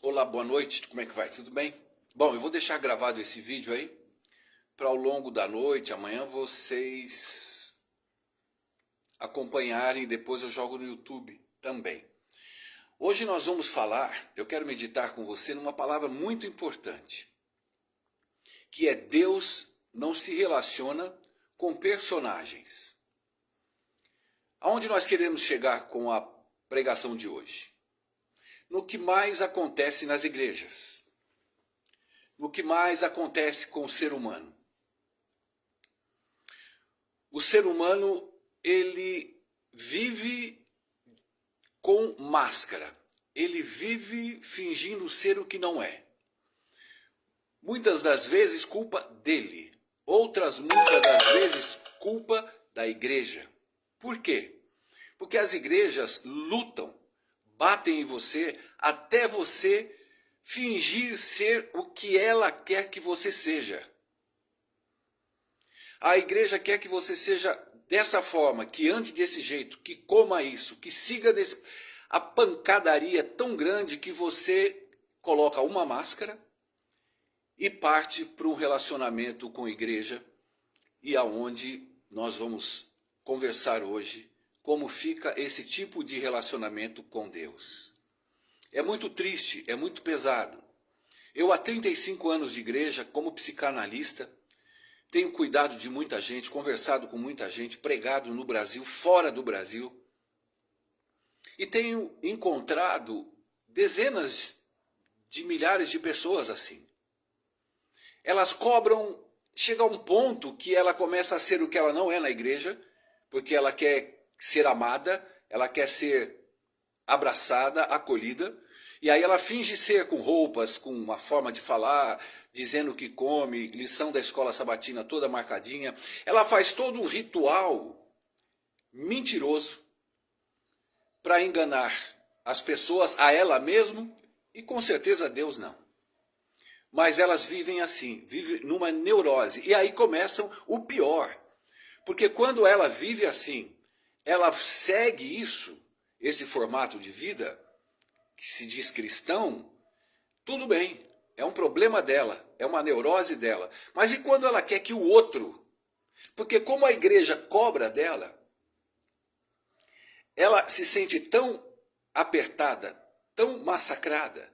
Olá, boa noite, como é que vai? Tudo bem? Bom, eu vou deixar gravado esse vídeo aí para ao longo da noite, amanhã vocês acompanharem e depois eu jogo no YouTube também. Hoje nós vamos falar, eu quero meditar com você numa palavra muito importante, que é Deus não se relaciona com personagens. Aonde nós queremos chegar com a pregação de hoje? No que mais acontece nas igrejas, no que mais acontece com o ser humano. O ser humano, ele vive com máscara, ele vive fingindo ser o que não é. Muitas das vezes culpa dele, muitas das vezes culpa da igreja. Por quê? Porque as igrejas lutam, batem em você até você fingir ser o que ela quer que você seja. A igreja quer que você seja dessa forma, que ande desse jeito, que coma isso, que siga a pancadaria tão grande que você coloca uma máscara e parte para um relacionamento com a igreja, e aonde nós vamos conversar hoje como fica esse tipo de relacionamento com Deus. É muito triste, é muito pesado. Eu há 35 anos de igreja, como psicanalista, tenho cuidado de muita gente, conversado com muita gente, pregado no Brasil, fora do Brasil. E tenho encontrado dezenas de milhares de pessoas assim. Elas cobram, chega a um ponto que ela começa a ser o que ela não é na igreja, porque ela quer ser amada, ela quer ser abraçada, acolhida, e aí ela finge ser com roupas, com uma forma de falar, dizendo que come, lição da escola sabatina toda marcadinha. Ela faz todo um ritual mentiroso para enganar as pessoas, a ela mesma, e com certeza Deus não. Mas elas vivem assim, vivem numa neurose, e aí começam o pior. Porque quando ela vive assim, ela segue isso, esse formato de vida, que se diz cristão, tudo bem, é um problema dela, é uma neurose dela. Mas e quando ela quer que o outro, porque como a igreja cobra dela, ela se sente tão apertada, tão massacrada,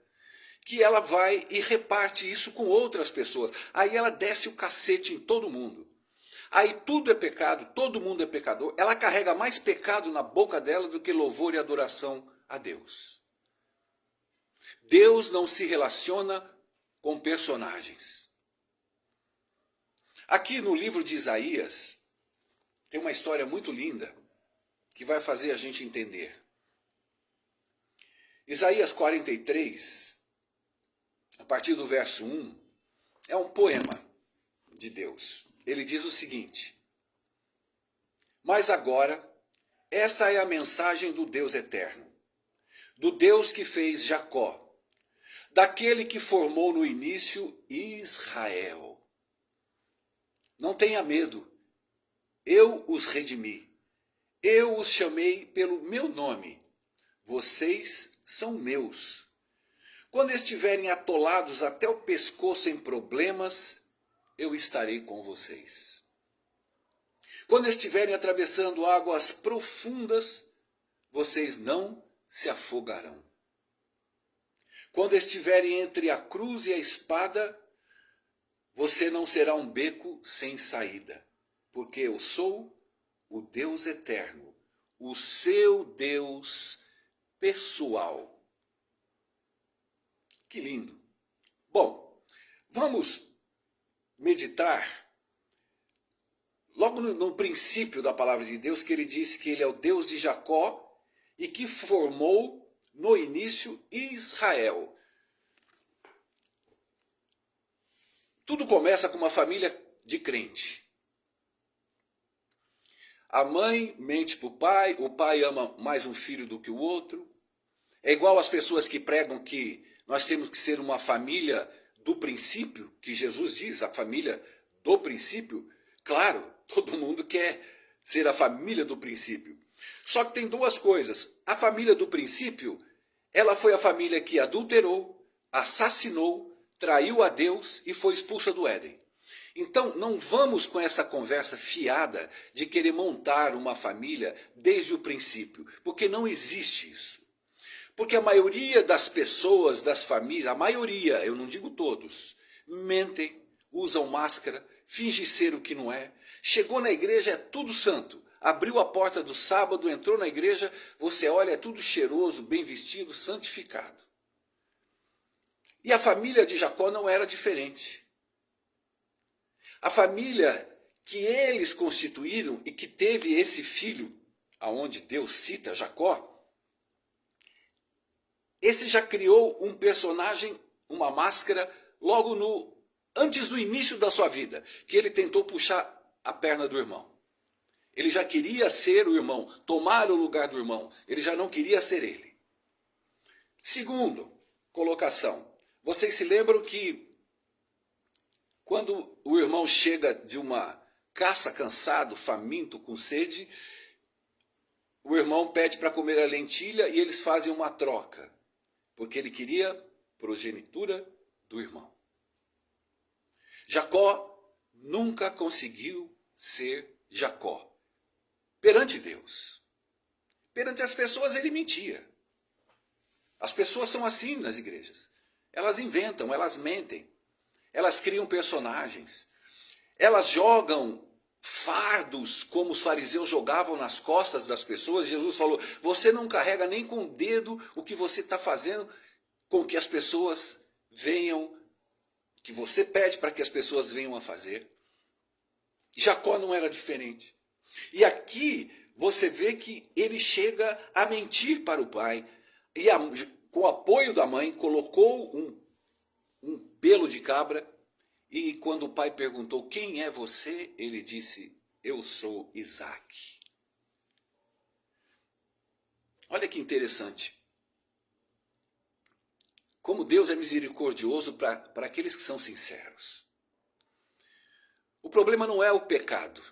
que ela vai e reparte isso com outras pessoas. Aí ela desce o cacete em todo mundo. Aí tudo é pecado, todo mundo é pecador. Ela carrega mais pecado na boca dela do que louvor e adoração a Deus. Deus não se relaciona com personagens. Aqui no livro de Isaías, tem uma história muito linda que vai fazer a gente entender. Isaías 43, a partir do verso 1, é um poema de Deus. Ele diz o seguinte: mas agora, essa é a mensagem do Deus eterno, do Deus que fez Jacó, daquele que formou no início Israel. Não tenha medo, eu os redimi, eu os chamei pelo meu nome, vocês são meus. Quando estiverem atolados até o pescoço em problemas, eu estarei com vocês. Quando estiverem atravessando águas profundas, vocês não se afogarão. Quando estiverem entre a cruz e a espada, você não será um beco sem saída, porque eu sou o Deus eterno, o seu Deus pessoal. Que lindo! Bom, vamos meditar logo no princípio da palavra de Deus, que ele diz que ele é o Deus de Jacó e que formou no início Israel. Tudo começa com uma família de crente. A mãe mente para o pai ama mais um filho do que o outro. É igual às pessoas que pregam que nós temos que ser uma família do princípio, que Jesus diz, a família do princípio. Claro, todo mundo quer ser a família do princípio. Só que tem duas coisas. A família do princípio, ela foi a família que adulterou, assassinou, traiu a Deus e foi expulsa do Éden. Então, não vamos com essa conversa fiada de querer montar uma família desde o princípio, porque não existe isso. Porque a maioria das pessoas, das famílias, a maioria, eu não digo todos, mentem, usam máscara, fingem ser o que não é. Chegou na igreja, é tudo santo. Abriu a porta do sábado, entrou na igreja, você olha, é tudo cheiroso, bem vestido, santificado. E a família de Jacó não era diferente. A família que eles constituíram e que teve esse filho, aonde Deus cita Jacó, esse já criou um personagem, uma máscara, logo antes do início da sua vida, que ele tentou puxar a perna do irmão. Ele já queria ser o irmão, tomar o lugar do irmão, ele já não queria ser ele. Segundo, colocação. Vocês se lembram que quando o irmão chega de uma caça cansado, faminto, com sede, o irmão pede para comer a lentilha e eles fazem uma troca, porque ele queria progenitura do irmão. Jacó nunca conseguiu ser Jacó perante Deus. Perante as pessoas ele mentia. As pessoas são assim nas igrejas. Elas inventam, elas mentem. Elas criam personagens. Elas jogam fardos como os fariseus jogavam nas costas das pessoas. Jesus falou, você não carrega nem com o dedo o que você está fazendo com que as pessoas venham, que você pede para que as pessoas venham a fazer. Jacó não era diferente. E aqui você vê que ele chega a mentir para o pai. E com o apoio da mãe, colocou um pelo de cabra. E quando o pai perguntou, quem é você? Ele disse, eu sou Isaque. Olha que interessante. Como Deus é misericordioso para aqueles que são sinceros. O problema não é o pecado.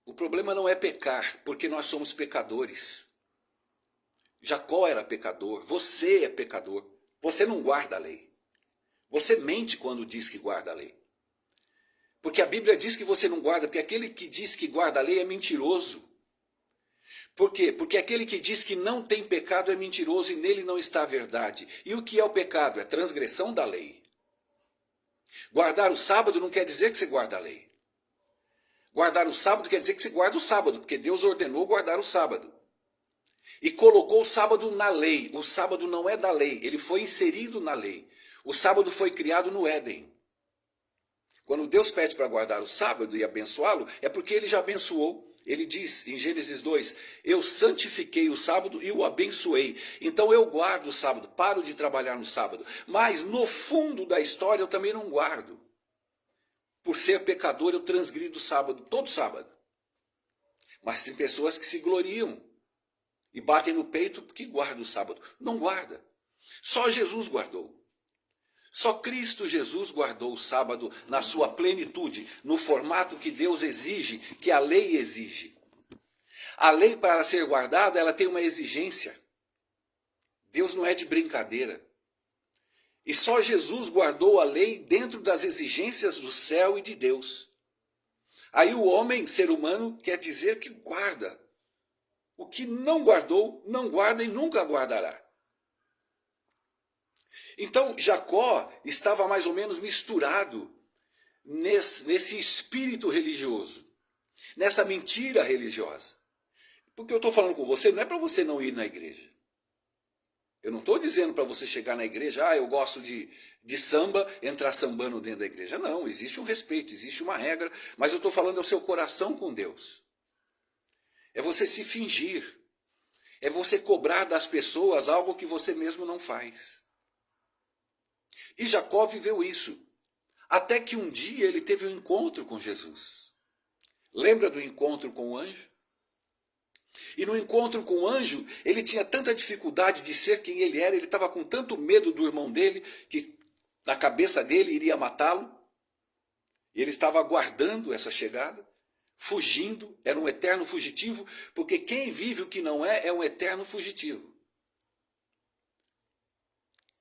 O problema não é pecar, porque nós somos pecadores. Jacó era pecador, você é pecador. Você não guarda a lei. Você mente quando diz que guarda a lei. Porque a Bíblia diz que você não guarda, porque aquele que diz que guarda a lei é mentiroso. Por quê? Porque aquele que diz que não tem pecado é mentiroso e nele não está a verdade. E o que é o pecado? É transgressão da lei. Guardar o sábado não quer dizer que você guarda a lei. Guardar o sábado quer dizer que você guarda o sábado, porque Deus ordenou guardar o sábado. E colocou o sábado na lei. O sábado não é da lei, ele foi inserido na lei. O sábado foi criado no Éden. Quando Deus pede para guardar o sábado e abençoá-lo, é porque ele já abençoou. Ele diz em Gênesis 2, eu santifiquei o sábado e o abençoei. Então eu guardo o sábado, paro de trabalhar no sábado. Mas no fundo da história eu também não guardo. Por ser pecador eu transgrido o sábado, todo sábado. Mas tem pessoas que se gloriam e batem no peito porque guardam o sábado. Não guarda. Só Jesus guardou. Só Cristo Jesus guardou o sábado na sua plenitude, no formato que Deus exige, que a lei exige. A lei, para ser guardada, ela tem uma exigência. Deus não é de brincadeira. E só Jesus guardou a lei dentro das exigências do céu e de Deus. Aí o homem, ser humano, quer dizer que guarda. O que não guardou, não guarda e nunca guardará. Então Jacó estava mais ou menos misturado nesse espírito religioso, nessa mentira religiosa. Porque eu estou falando com você, não é para você não ir na igreja. Eu não estou dizendo para você chegar na igreja, eu gosto de samba, entrar sambando dentro da igreja. Não, existe um respeito, existe uma regra, mas eu estou falando ao seu coração com Deus. É você se fingir, é você cobrar das pessoas algo que você mesmo não faz. E Jacó viveu isso, até que um dia ele teve um encontro com Jesus. Lembra do encontro com o anjo? E no encontro com o anjo, ele tinha tanta dificuldade de ser quem ele era, ele estava com tanto medo do irmão dele, que na cabeça dele iria matá-lo. E ele estava aguardando essa chegada, fugindo, era um eterno fugitivo, porque quem vive o que não é, é um eterno fugitivo.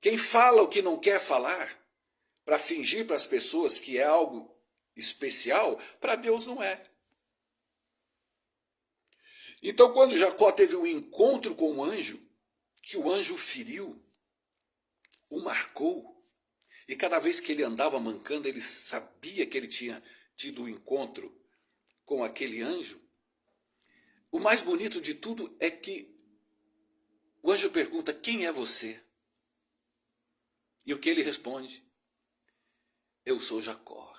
Quem fala o que não quer falar, para fingir para as pessoas que é algo especial, para Deus não é. Então, quando Jacó teve um encontro com o anjo, que o anjo feriu, o marcou, e cada vez que ele andava mancando, ele sabia que ele tinha tido um encontro com aquele anjo. O mais bonito de tudo é que o anjo pergunta: quem é você? E o que ele responde? Eu sou Jacó.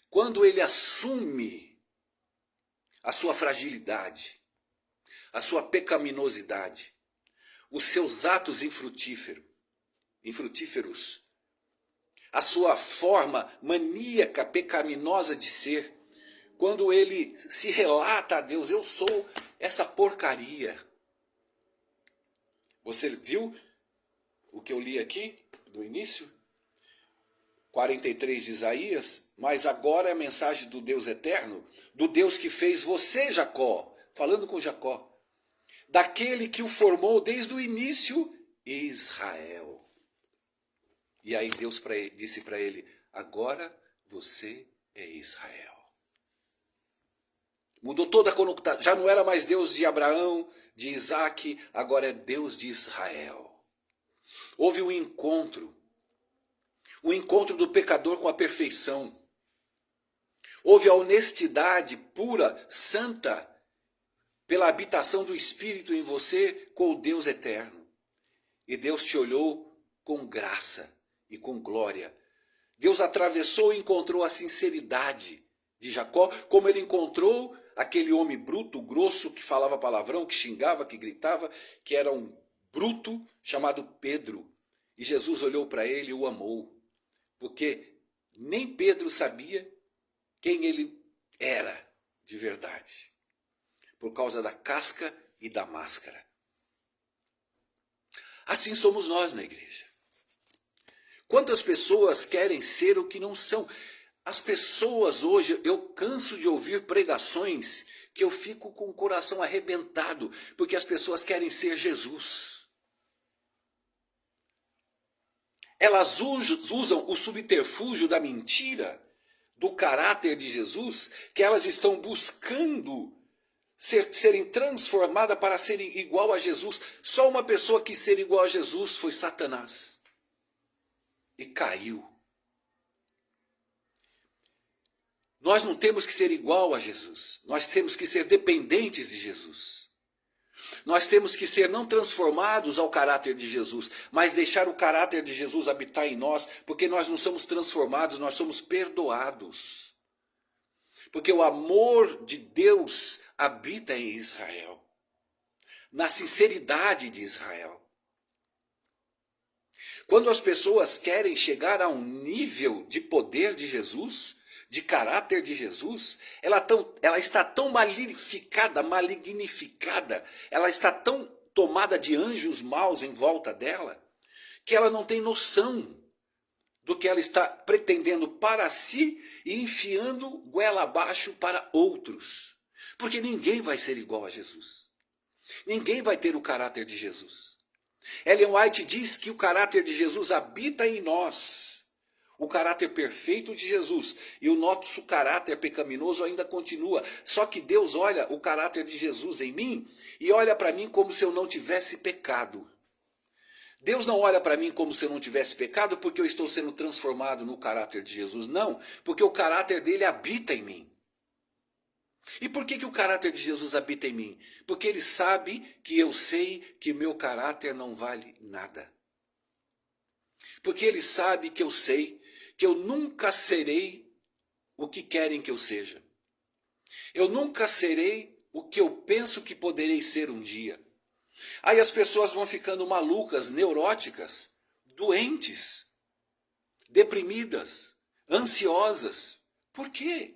Quando ele assume a sua fragilidade, a sua pecaminosidade, os seus atos infrutíferos, a sua forma maníaca, pecaminosa de ser, quando ele se relata a Deus: eu sou essa porcaria. Você viu o que eu li aqui do início? 43 de Isaías, mas agora é a mensagem do Deus eterno, do Deus que fez você, Jacó, falando com Jacó, daquele que o formou desde o início, Israel. E aí Deus disse para ele: agora você é Israel. Mudou toda a conotação, já não era mais Deus de Abraão, de Isaac, agora é Deus de Israel. Houve um encontro do pecador com a perfeição. Houve a honestidade pura, santa, pela habitação do Espírito em você com o Deus eterno. E Deus te olhou com graça e com glória. Deus atravessou e encontrou a sinceridade de Jacó, como ele encontrou aquele homem bruto, grosso, que falava palavrão, que xingava, que gritava, que era um bruto chamado Pedro. E Jesus olhou para ele e o amou, porque nem Pedro sabia quem ele era de verdade, por causa da casca e da máscara. Assim somos nós na igreja. Quantas pessoas querem ser o que não são? As pessoas hoje, eu canso de ouvir pregações que eu fico com o coração arrebentado, porque as pessoas querem ser Jesus. Elas usam o subterfúgio da mentira, do caráter de Jesus, que elas estão buscando serem transformadas para serem igual a Jesus. Só uma pessoa quis ser igual a Jesus, foi Satanás. E caiu. Nós não temos que ser igual a Jesus. Nós temos que ser dependentes de Jesus. Nós temos que ser não transformados ao caráter de Jesus, mas deixar o caráter de Jesus habitar em nós, porque nós não somos transformados, nós somos perdoados. Porque o amor de Deus habita em Israel, na sinceridade de Israel. Quando as pessoas querem chegar a um nível de poder de Jesus, de caráter de Jesus, ela está tão magnificada, ela está tão tomada de anjos maus em volta dela, que ela não tem noção do que ela está pretendendo para si e enfiando goela abaixo para outros. Porque ninguém vai ser igual a Jesus. Ninguém vai ter o caráter de Jesus. Ellen White diz que o caráter de Jesus habita em nós. O caráter perfeito de Jesus e o nosso caráter pecaminoso ainda continua. Só que Deus olha o caráter de Jesus em mim e olha para mim como se eu não tivesse pecado. Deus não olha para mim como se eu não tivesse pecado porque eu estou sendo transformado no caráter de Jesus. Não, porque o caráter dele habita em mim. E por que o caráter de Jesus habita em mim? Porque ele sabe que eu sei que meu caráter não vale nada. Porque ele sabe que eu sei que eu nunca serei o que querem que eu seja. Eu nunca serei o que eu penso que poderei ser um dia. Aí as pessoas vão ficando malucas, neuróticas, doentes, deprimidas, ansiosas. Por quê?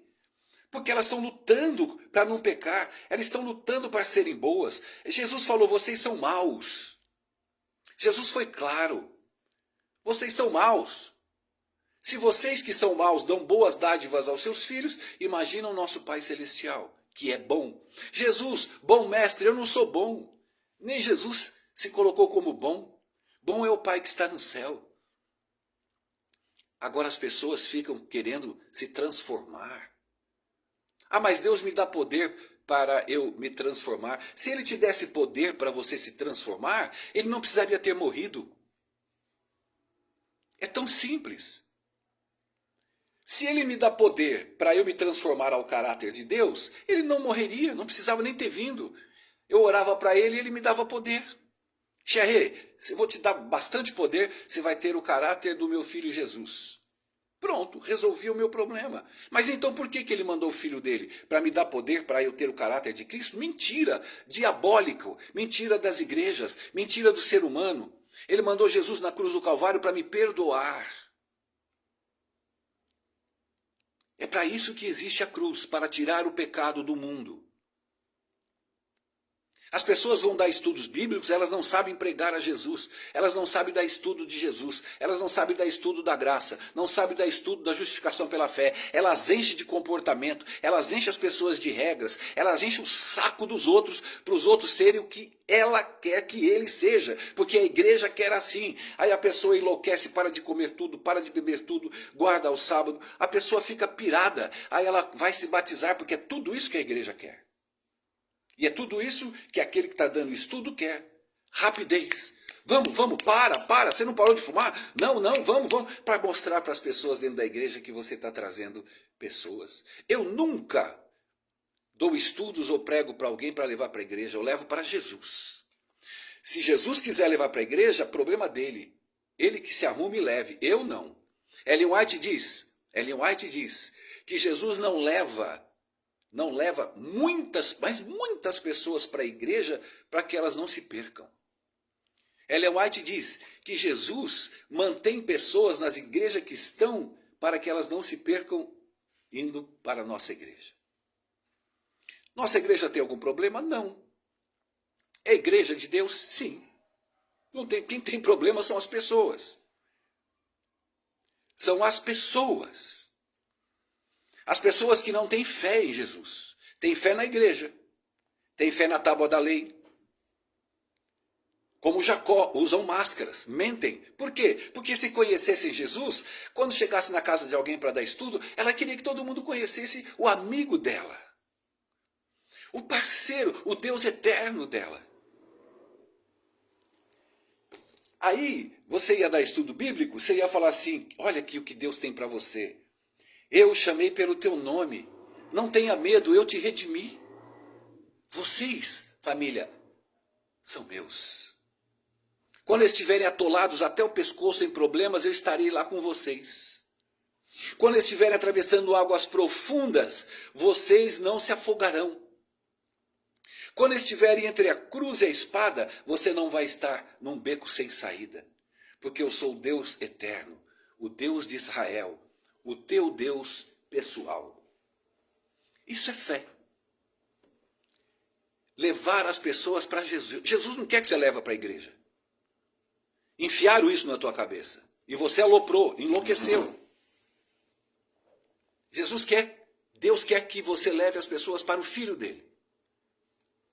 Porque elas estão lutando para não pecar, elas estão lutando para serem boas. Jesus falou: vocês são maus. Jesus foi claro: vocês são maus. Se vocês que são maus dão boas dádivas aos seus filhos, imagina o nosso Pai Celestial, que é bom. Jesus, bom mestre, eu não sou bom. Nem Jesus se colocou como bom. Bom é o Pai que está no céu. Agora as pessoas ficam querendo se transformar. Ah, mas Deus me dá poder para eu me transformar. Se Ele te desse poder para você se transformar, Ele não precisaria ter morrido. É tão simples. Se Ele me dá poder para eu me transformar ao caráter de Deus, Ele não morreria, não precisava nem ter vindo. Eu orava para Ele e Ele me dava poder. Xerê, eu vou te dar bastante poder, você vai ter o caráter do meu filho Jesus. Pronto, resolvi o meu problema. Mas então por que Ele mandou o filho dele? Para me dar poder, para eu ter o caráter de Cristo? Mentira, diabólico, mentira das igrejas, mentira do ser humano. Ele mandou Jesus na cruz do Calvário para me perdoar. É para isso que existe a cruz, para tirar o pecado do mundo. As pessoas vão dar estudos bíblicos, elas não sabem pregar a Jesus, elas não sabem dar estudo de Jesus, elas não sabem dar estudo da graça, não sabem dar estudo da justificação pela fé, elas enchem de comportamento, elas enchem as pessoas de regras, elas enchem o saco dos outros, para os outros serem o que ela quer que ele seja, porque a igreja quer assim. Aí a pessoa enlouquece, para de comer tudo, para de beber tudo, guarda o sábado, a pessoa fica pirada, aí ela vai se batizar, porque é tudo isso que a igreja quer. E é tudo isso que aquele que está dando estudo quer. Rapidez. Vamos, para, você não parou de fumar? Não, vamos, para mostrar para as pessoas dentro da igreja que você está trazendo pessoas. Eu nunca dou estudos ou prego para alguém para levar para a igreja, eu levo para Jesus. Se Jesus quiser levar para a igreja, problema dele. Ele que se arrume e leve, eu não. Ellen White diz que Jesus não leva mas muitas pessoas para a igreja para que elas não se percam. Ellen White diz que Jesus mantém pessoas nas igrejas que estão para que elas não se percam indo para a nossa igreja. Nossa igreja tem algum problema? Não. É igreja de Deus? Sim. Quem tem problema são as pessoas. São as pessoas. As pessoas que não têm fé em Jesus, têm fé na igreja, têm fé na tábua da lei. Como Jacó, usam máscaras, mentem. Por quê? Porque se conhecessem Jesus, quando chegasse na casa de alguém para dar estudo, ela queria que todo mundo conhecesse o amigo dela, o parceiro, o Deus eterno dela. Aí você ia dar estudo bíblico, você ia falar assim, olha aqui o que Deus tem para você. Eu chamei pelo teu nome. Não tenha medo, eu te redimi. Vocês, família, são meus. Quando estiverem atolados até o pescoço em problemas, eu estarei lá com vocês. Quando estiverem atravessando águas profundas, vocês não se afogarão. Quando estiverem entre a cruz e a espada, você não vai estar num beco sem saída. Porque eu sou o Deus eterno, o Deus de Israel, o teu Deus pessoal. Isso é fé. Levar as pessoas para Jesus. Jesus não quer que você leve para a igreja. Enfiaram isso na tua cabeça. E você aloprou, enlouqueceu. Jesus quer, Deus quer que você leve as pessoas para o Filho dele.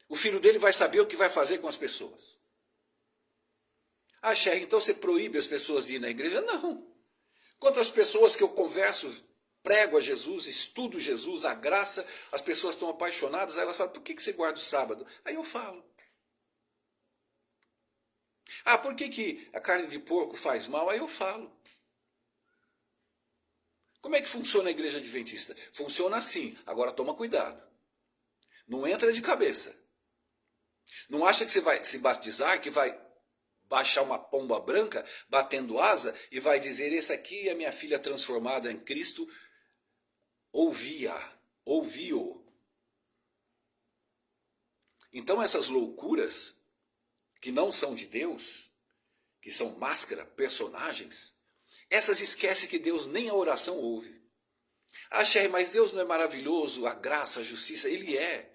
O Filho dele vai saber o que vai fazer com as pessoas. Ah, Cher, então você proíbe as pessoas de ir na igreja? Não. Quantas pessoas que eu converso, prego a Jesus, estudo Jesus, a graça, as pessoas estão apaixonadas, aí elas falam, por que você guarda o sábado? Aí eu falo. Ah, por que a carne de porco faz mal? Aí eu falo. Como é que funciona a igreja adventista? Funciona assim, agora toma cuidado. Não entra de cabeça. Não acha que você vai se batizar, que vai baixar uma pomba branca, batendo asa, e vai dizer, esse aqui é minha filha transformada em Cristo, ouvi-o. Então essas loucuras, que não são de Deus, que são máscara, personagens, essas esquecem que Deus nem a oração ouve. Ah, Cher, mas Deus não é maravilhoso, a graça, a justiça? Ele é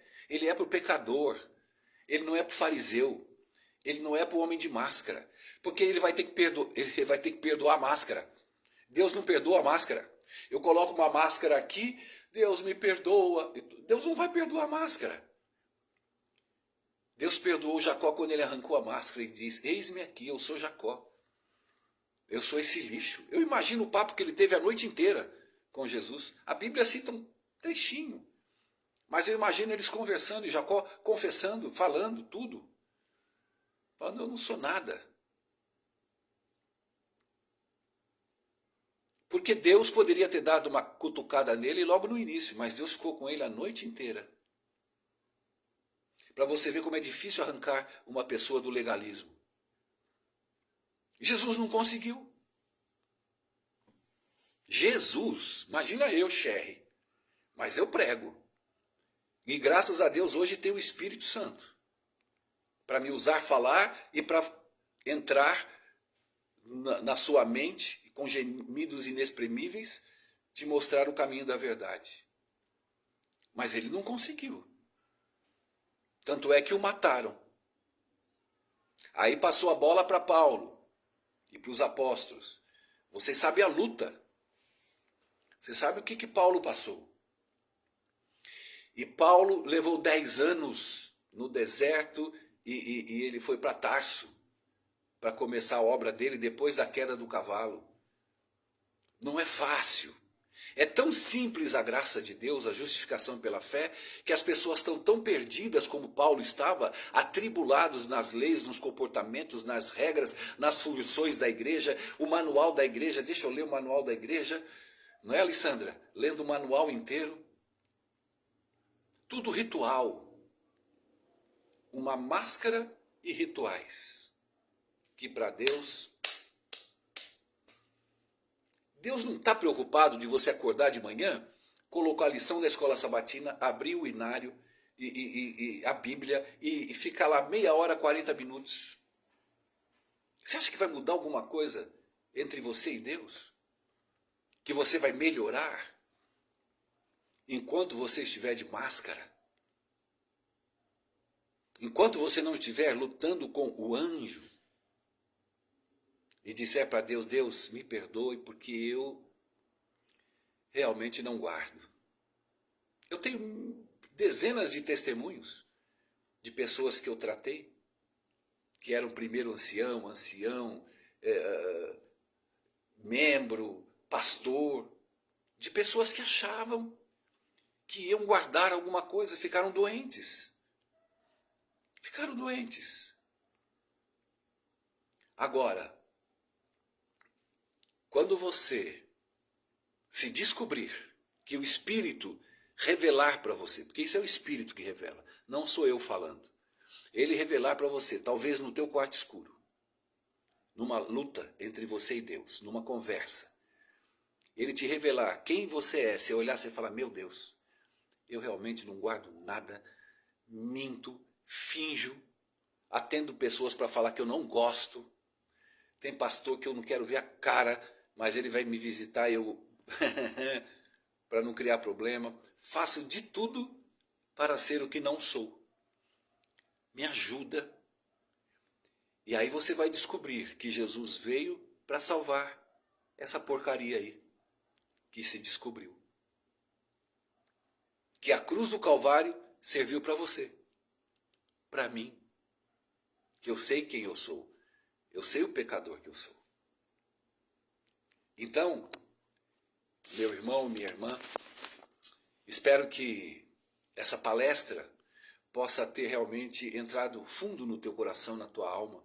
para o pecador, ele não é para o fariseu. Ele não é para o homem de máscara, porque ele vai ter que perdoar a máscara. Deus não perdoa a máscara. Eu coloco uma máscara aqui, Deus me perdoa. Deus não vai perdoar a máscara. Deus perdoou Jacó quando ele arrancou a máscara e disse: eis-me aqui, eu sou Jacó. Eu sou esse lixo. Eu imagino o papo que ele teve a noite inteira com Jesus. A Bíblia cita um trechinho. Mas eu imagino eles conversando e Jacó confessando, falando tudo. Falando: eu não sou nada. Porque Deus poderia ter dado uma cutucada nele logo no início, mas Deus ficou com ele a noite inteira. Para você ver como é difícil arrancar uma pessoa do legalismo. Jesus não conseguiu. Jesus, imagina eu, Sherry, mas eu prego. E graças a Deus hoje tem o Espírito Santo para me usar falar e para entrar na sua mente com gemidos inexprimíveis te mostrar o caminho da verdade. Mas ele não conseguiu. Tanto é que o mataram. Aí passou a bola para Paulo e para os apóstolos. Vocês sabem a luta. Você sabe o que Paulo passou. E Paulo levou 10 anos no deserto e ele foi para Tarso para começar a obra dele depois da queda do cavalo. Não é fácil. É tão simples a graça de Deus, a justificação pela fé, que as pessoas estão tão perdidas como Paulo estava, atribulados nas leis, nos comportamentos, nas regras, nas funções da igreja, o manual da igreja. Deixa eu ler o manual da igreja. Não é, Alessandra? Lendo o manual inteiro. Tudo ritual. Uma máscara e rituais. Que para Deus não está preocupado de você acordar de manhã, colocar a lição da escola sabatina, abrir o inário e a Bíblia e ficar lá meia hora, 40 minutos. Você acha que vai mudar alguma coisa entre você e Deus? Que você vai melhorar enquanto você estiver de máscara? Enquanto você não estiver lutando com o anjo e disser para Deus: Deus, me perdoe porque eu realmente não guardo. Eu tenho dezenas de testemunhos de pessoas que eu tratei, que eram primeiro ancião, membro, pastor, de pessoas que achavam que iam guardar alguma coisa, ficaram doentes. Ficaram doentes. Agora, quando você se descobrir que o Espírito revelar para você, porque isso é o Espírito que revela, não sou eu falando. Ele revelar para você, talvez no teu quarto escuro, numa luta entre você e Deus, numa conversa, ele te revelar quem você é. Se olhar, você fala: meu Deus, eu realmente não guardo nada, minto, finjo, atendo pessoas para falar que eu não gosto. Tem pastor que eu não quero ver a cara, mas ele vai me visitar e eu para não criar problema. Faço de tudo para ser o que não sou. Me ajuda. E aí você vai descobrir que Jesus veio para salvar essa porcaria aí que se descobriu. Que a cruz do Calvário serviu para você, para mim, que eu sei quem eu sou, eu sei o pecador que eu sou. Então, meu irmão, minha irmã, espero que essa palestra possa ter realmente entrado fundo no teu coração, na tua alma,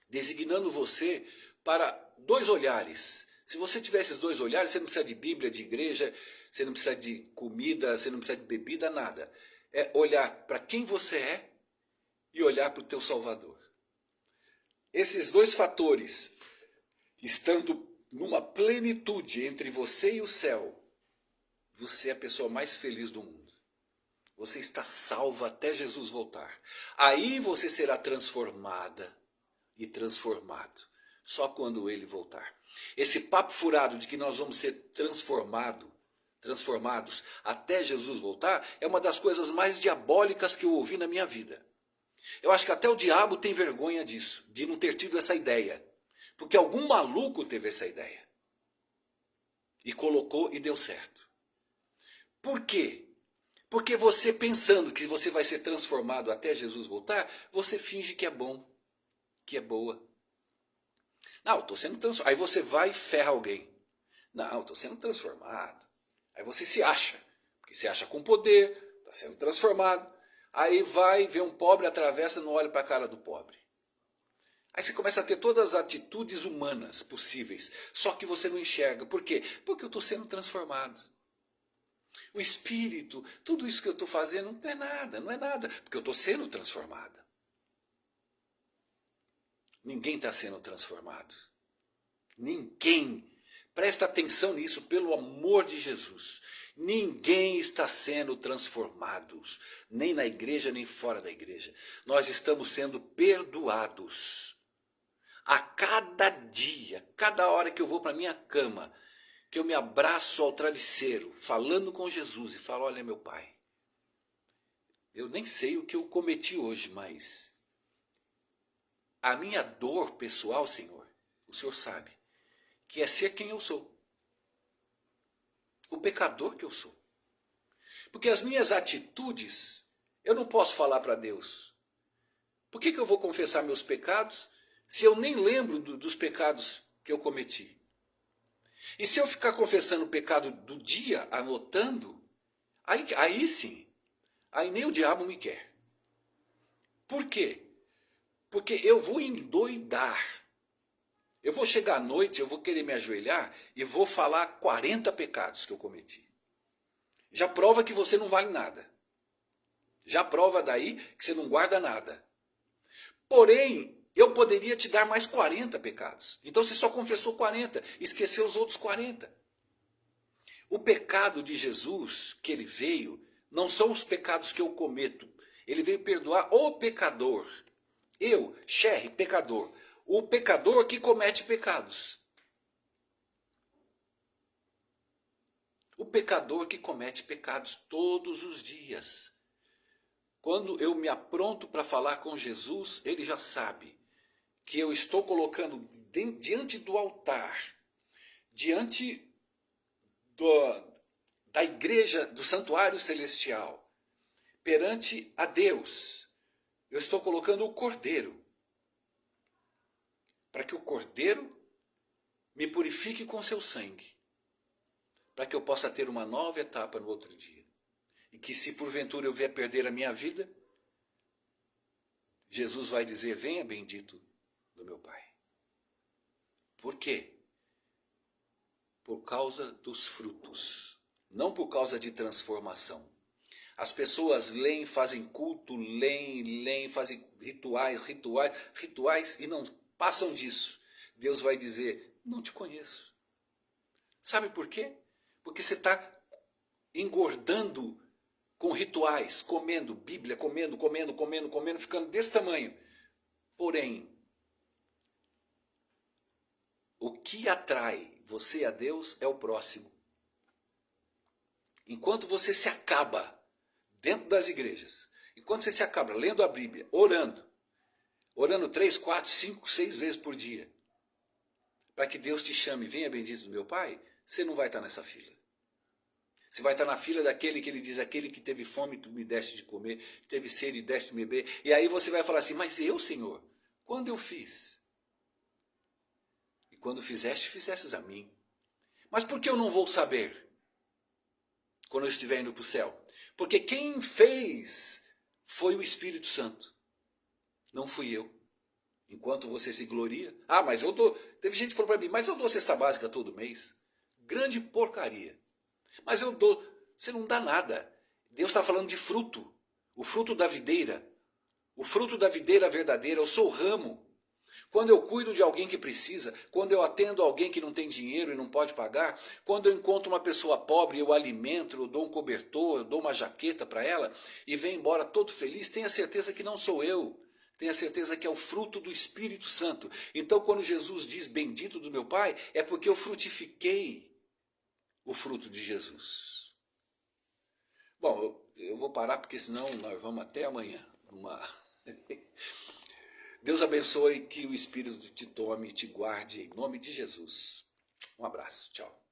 designando você para 2 olhares. Se você tiver esses 2 olhares, você não precisa de Bíblia, de igreja, você não precisa de comida, você não precisa de bebida, nada. É olhar para quem você é e olhar para o teu Salvador. Esses 2 fatores, estando numa plenitude entre você e o céu, você é a pessoa mais feliz do mundo. Você está salva até Jesus voltar. Aí você será transformada e transformado, só quando ele voltar. Esse papo furado de que nós vamos ser transformados até Jesus voltar, é uma das coisas mais diabólicas que eu ouvi na minha vida. Eu acho que até o diabo tem vergonha disso, de não ter tido essa ideia. Porque algum maluco teve essa ideia. E colocou e deu certo. Por quê? Porque você pensando que você vai ser transformado até Jesus voltar, você finge que é bom, que é boa. Não, estou sendo transformado. Aí você vai e ferra alguém. Não, estou sendo transformado. Aí você se acha, porque se acha com poder, está sendo transformado. Aí vai ver um pobre, atravessa, não olha para a cara do pobre. Aí você começa a ter todas as atitudes humanas possíveis, só que você não enxerga. Por quê? Porque eu estou sendo transformado. O espírito, tudo isso que eu estou fazendo não é nada, não é nada, porque eu estou sendo transformado. Ninguém está sendo transformado. Ninguém. Presta atenção nisso, pelo amor de Jesus. Ninguém está sendo transformado, nem na igreja, nem fora da igreja. Nós estamos sendo perdoados. A cada dia, cada hora que eu vou para minha cama, que eu me abraço ao travesseiro, falando com Jesus e falo, olha meu Pai, eu nem sei o que eu cometi hoje, mas a minha dor pessoal, Senhor, o Senhor sabe, que é ser quem eu sou. O pecador que eu sou. Porque as minhas atitudes, eu não posso falar para Deus. Por que eu vou confessar meus pecados se eu nem lembro dos pecados que eu cometi? E se eu ficar confessando o pecado do dia, anotando, aí sim, aí nem o diabo me quer. Por quê? Porque eu vou endoidar. Eu vou chegar à noite, eu vou querer me ajoelhar e vou falar 40 pecados que eu cometi. Já prova que você não vale nada. Já prova daí que você não guarda nada. Porém, eu poderia te dar mais 40 pecados. Então você só confessou 40, esqueceu os outros 40. O pecado de Jesus, que ele veio, não são os pecados que eu cometo. Ele veio perdoar o pecador. Eu, Sherry, pecador. O pecador que comete pecados. O pecador que comete pecados todos os dias. Quando eu me apronto para falar com Jesus, ele já sabe que eu estou colocando diante do altar, diante da igreja, do santuário celestial, perante a Deus, eu estou colocando o Cordeiro, para que o Cordeiro me purifique com seu sangue, para que eu possa ter uma nova etapa no outro dia. E que se porventura eu vier perder a minha vida, Jesus vai dizer, venha bendito do meu Pai. Por quê? Por causa dos frutos, não por causa de transformação. As pessoas leem, fazem culto, leem, fazem rituais e não passam disso. Deus vai dizer, não te conheço. Sabe por quê? Porque você está engordando com rituais, comendo Bíblia, comendo, ficando desse tamanho. Porém, o que atrai você a Deus é o próximo. Enquanto você se acaba dentro das igrejas, enquanto você se acaba lendo a Bíblia, orando 3, 4, 5, 6 vezes por dia, para que Deus te chame, venha bendito do meu Pai, você não vai estar nessa fila. Você vai estar na fila daquele que ele diz, aquele que teve fome, tu me deste de comer, teve sede, deste de beber. E aí você vai falar assim, mas eu, Senhor, quando eu fiz? E quando fizestes a mim. Mas por que eu não vou saber? Quando eu estiver indo para o céu? Porque quem fez foi o Espírito Santo. Não fui eu. Enquanto você se gloria. Ah, mas eu dou... Teve gente que falou para mim, mas eu dou cesta básica todo mês. Grande porcaria. Mas eu dou, você não dá nada. Deus está falando de fruto. O fruto da videira. O fruto da videira verdadeira. Eu sou o ramo. Quando eu cuido de alguém que precisa, quando eu atendo alguém que não tem dinheiro e não pode pagar, quando eu encontro uma pessoa pobre, eu alimento, eu dou um cobertor, eu dou uma jaqueta para ela e vem embora todo feliz, tenha certeza que não sou eu. Tenha certeza que é o fruto do Espírito Santo. Então quando Jesus diz bendito do meu Pai, é porque eu frutifiquei o fruto de Jesus. Bom, eu vou parar porque senão nós vamos até amanhã. Deus abençoe, que o Espírito te tome e te guarde em nome de Jesus. Um abraço, tchau.